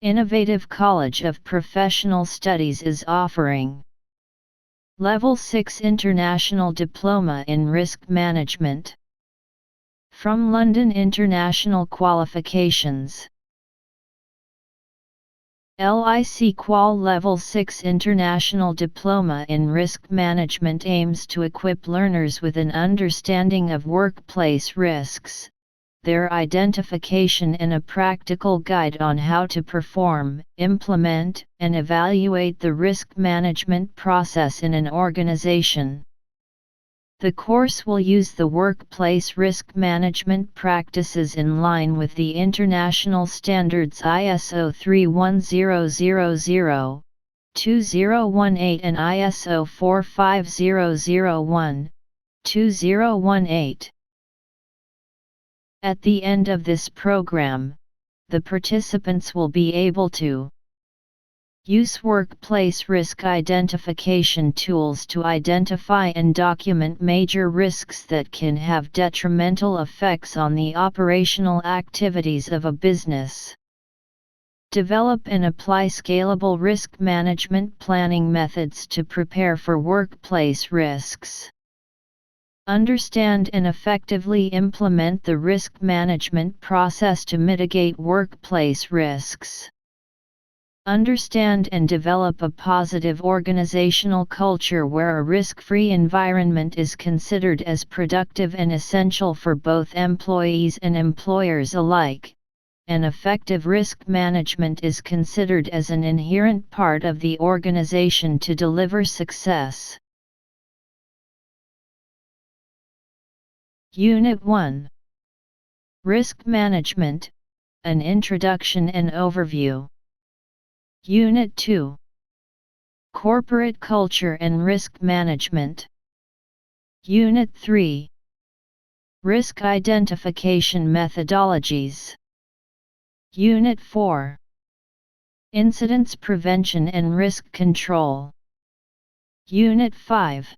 Innovative College of Professional Studies is offering Level 6 International Diploma in Risk Management from London International Qualifications. LICQual Level 6 International Diploma in Risk Management aims to equip learners with an understanding of workplace risks, their identification and a practical guide on how to perform, implement, and evaluate the risk management process in an organization. The course will use the workplace risk management practices in line with the international standards ISO 31000, 2018 and ISO 45001, 2018. At the end of this program, the participants will be able to use workplace risk identification tools to identify and document major risks that can have detrimental effects on the operational activities of a business. Develop and apply scalable risk management planning methods to prepare for workplace risks. Understand and effectively implement the risk management process to mitigate workplace risks. Understand and develop a positive organizational culture where a risk-free environment is considered as productive and essential for both employees and employers alike, and effective risk management is considered as an inherent part of the organization to deliver success. Unit 1. Risk Management, an Introduction and Overview. Unit 2. Corporate Culture and Risk Management. Unit 3. Risk Identification Methodologies. Unit 4. Incidents Prevention and Risk Control. Unit 5.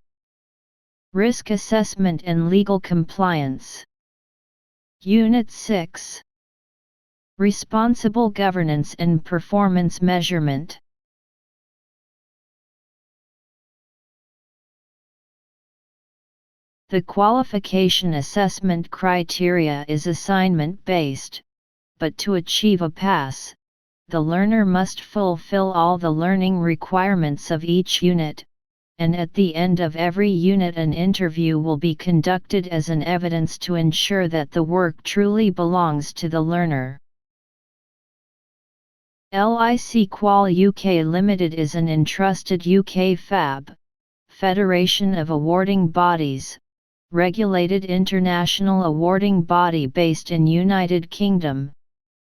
Risk Assessment and Legal Compliance. Unit 6. Responsible Governance and Performance Measurement. The qualification assessment criteria is assignment-based, but to achieve a pass, the learner must fulfill all the learning requirements of each unit, and at the end of every unit an interview will be conducted as an evidence to ensure that the work truly belongs to the learner. LICQual UK Limited is an entrusted UK FAB, Federation of Awarding Bodies, regulated international awarding body based in United Kingdom,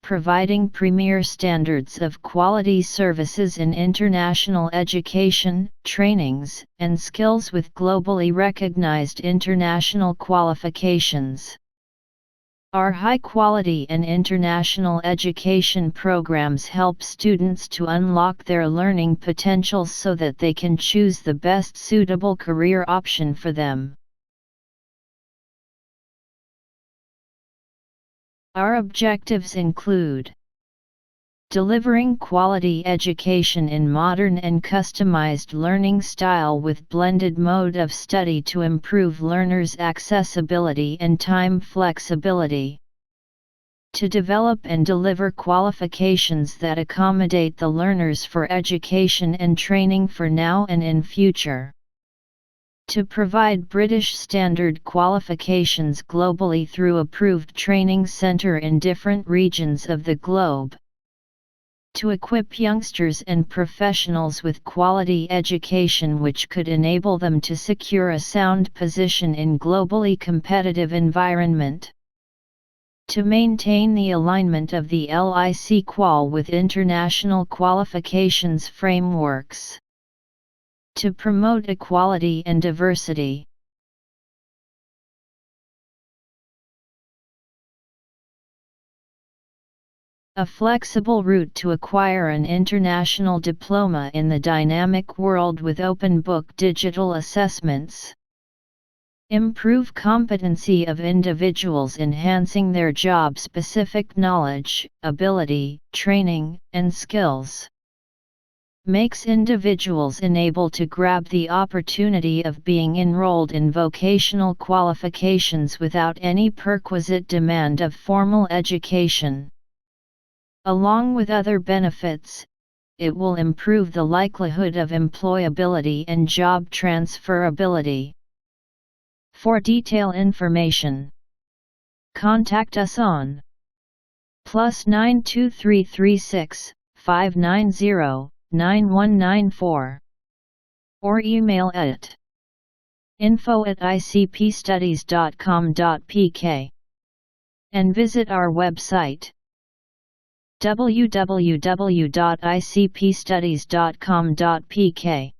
providing premier standards of quality services in international education, trainings, and skills with globally recognized international qualifications. Our high-quality and international education programs help students to unlock their learning potential so that they can choose the best suitable career option for them. Our objectives include delivering quality education in modern and customized learning style with blended mode of study to improve learners' accessibility and time flexibility. To develop and deliver qualifications that accommodate the learners for education and training for now and in future. To provide British standard qualifications globally through approved training centre in different regions of the globe. To equip youngsters and professionals with quality education which could enable them to secure a sound position in globally competitive environment. To maintain the alignment of the LICQual with international qualifications frameworks. To promote equality and diversity. A flexible route to acquire an international diploma in the dynamic world with open book digital assessments. Improve competency of individuals, enhancing their job-specific knowledge, ability, training, and skills. Makes individuals enabled to grab the opportunity of being enrolled in vocational qualifications without any perquisite demand of formal education. Along with other benefits, it will improve the likelihood of employability and job transferability. For detailed information, contact us on +9 2336 590 9194 or email at info@icpstudies.com.pk and visit our website www.icpstudies.com.pk.